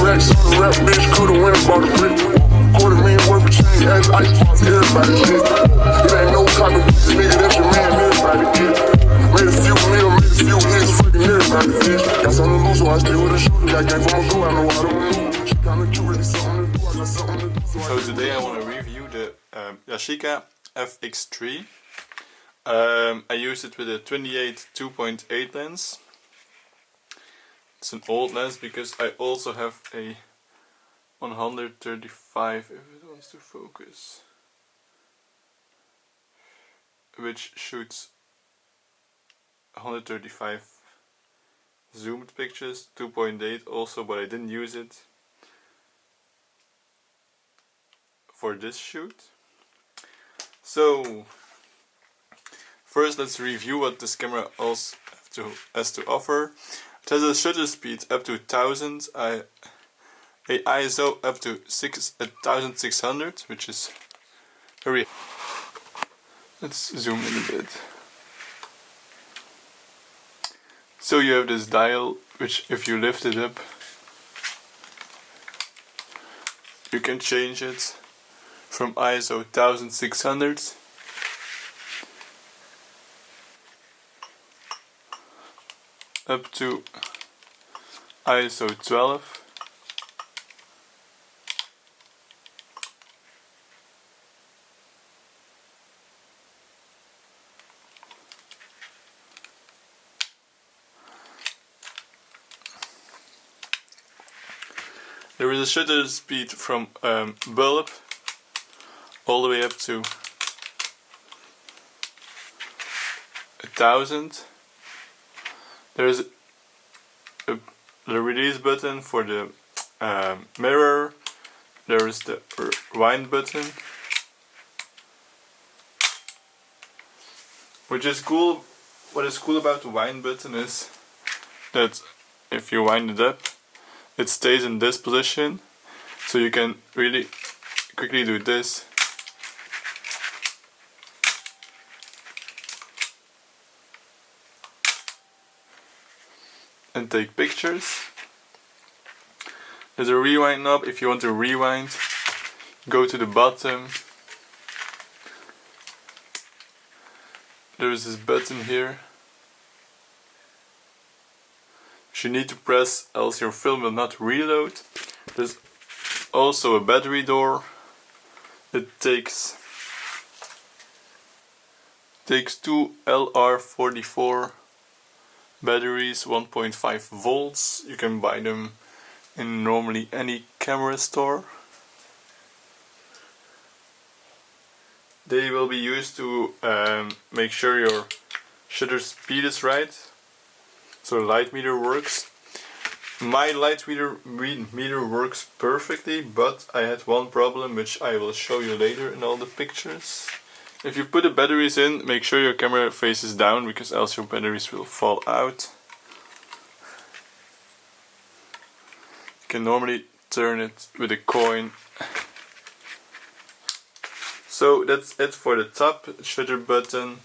racks on the rap, bitch, coulda went and bought a brick. $250,000 worth of change, as ice pops, everybody shit. It ain't no copy, nigga, that's your man, everybody get. Made a few mil, made a few hits, fucking everybody fit. Got something to lose, so I stay with a shooter. Got gang from a crew, I know I don't lose. She kinda cute, really something to do, I got something to do. So today I want to review the Yashica FX-3. I used it with a 28 2.8 lens. It's an old lens because I also have a 135, if it wants to focus, which shoots 135 zoomed pictures, 2.8 also, but I didn't use it for this shoot. So first let's review what this camera also has to offer. It has a shutter speed up to 1000, a ISO up to 1600, which is very... Let's zoom in a bit. So you have this dial, which if you lift it up, you can change it from ISO 1600 up to ISO 12. There is a shutter speed from bulb all the way up to 1000. There is the release button for the mirror. There is the rewind button, which is cool. What is cool about the wind button is that if you wind it up, it stays in this position, so you can really quickly do this and take pictures. There's a rewind knob. If you want to rewind, go to the bottom. There's this button here which you need to press, else your film will not reload. There's also a battery door. It takes two LR44 batteries, 1.5 volts. You can buy them in normally any camera store. They will be used to make sure your shutter speed is right, so light meter works. My light meter works perfectly, but I had one problem which I will show you later in all the pictures. If you put the batteries in, make sure your camera faces down, because else your batteries will fall out. You can normally turn it with a coin. So that's it for the top. Shutter button,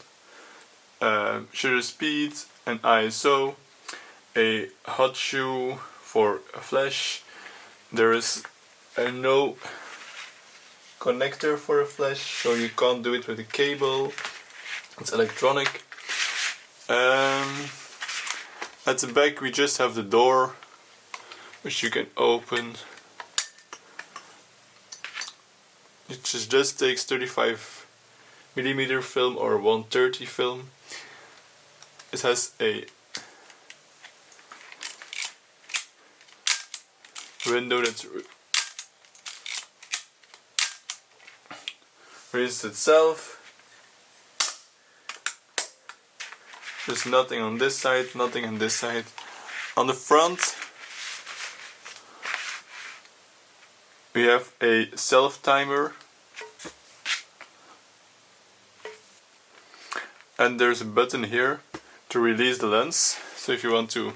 shutter speed, and ISO, a hot shoe for a flash. There is no connector for a flash, so you can't do it with a cable. It's electronic. At the back we just have the door, which you can open. It just takes 35mm film or 130 film. It has a window that raises itself. There's nothing on this side, nothing on this side. On the front we have a self timer, and there's a button here to release the lens. So if you want to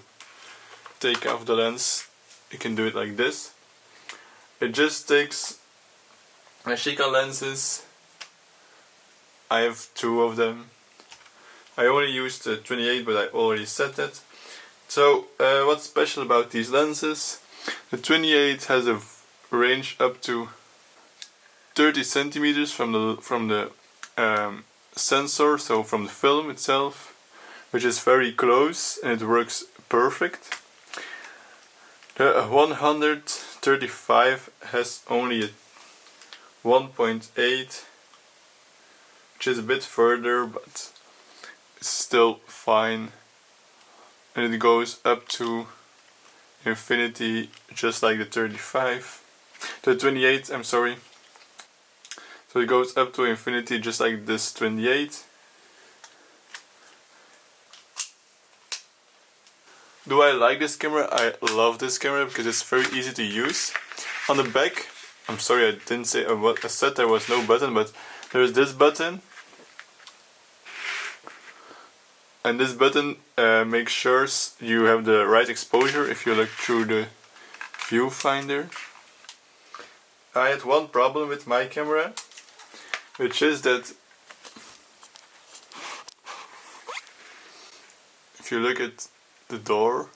take off the lens, you can do it like this. It just takes Yashica lenses. I have two of them. I only used the 28, but I already set that. So what's special about these lenses? The 28 has a range up to 30 centimeters from the sensor, so from the film itself, which is very close and it works perfect. The 135 has only a 1.8, which is a bit further, but it's still fine, and it goes up to infinity just like the 28, I'm sorry. So it goes up to infinity just like this 28. Do I like this camera? I love this camera because it's very easy to use. On the back, I'm sorry I didn't say what I said, there was no button, but there's this button. And this button makes sure you have the right exposure if you look through the viewfinder. I had one problem with my camera, which is that if you look at the door,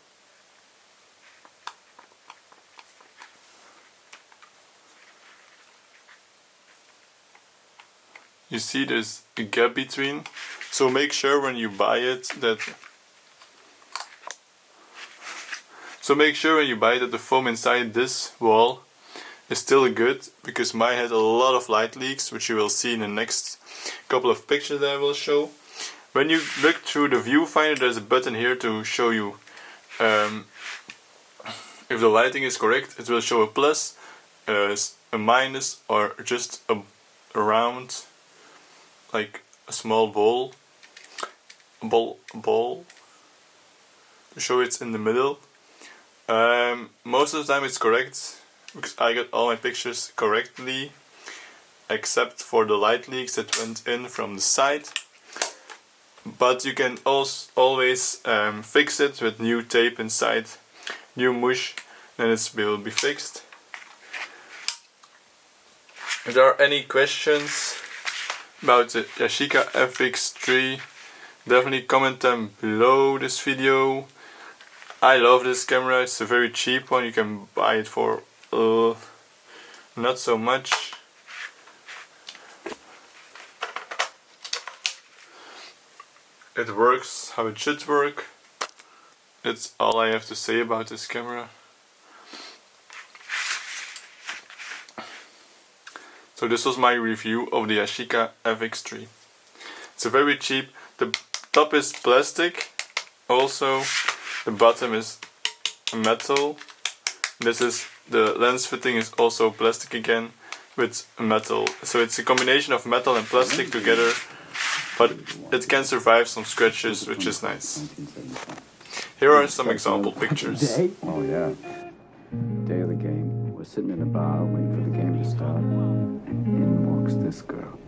you see there's a gap between, so make sure when you buy it that the foam inside this wall is still good, because mine had a lot of light leaks, which you will see in the next couple of pictures that I will show. When you look through the viewfinder, there's a button here to show you if the lighting is correct. It will show a plus, a minus, or just a round, like a small ball to show it's in the middle. Most of the time it's correct, because I got all my pictures correctly, except for the light leaks that went in from the side. But you can always fix it with new tape inside, new mush, then it will be fixed. If there are any questions about the Yashica FX-3, definitely comment them below this video. I love this camera, it's a very cheap one, you can buy it for not so much. It works how it should work. That's all I have to say about this camera. So this was my review of the Yashica FX-3. It's a very cheap. The top is plastic. Also, the bottom is metal. This is the lens fitting is also plastic again with metal. So it's a combination of metal and plastic together. But it can survive some scratches, which is nice. Here are some example pictures. Oh yeah. Day of the game. We're sitting in a bar waiting for the game to start. In walks this girl.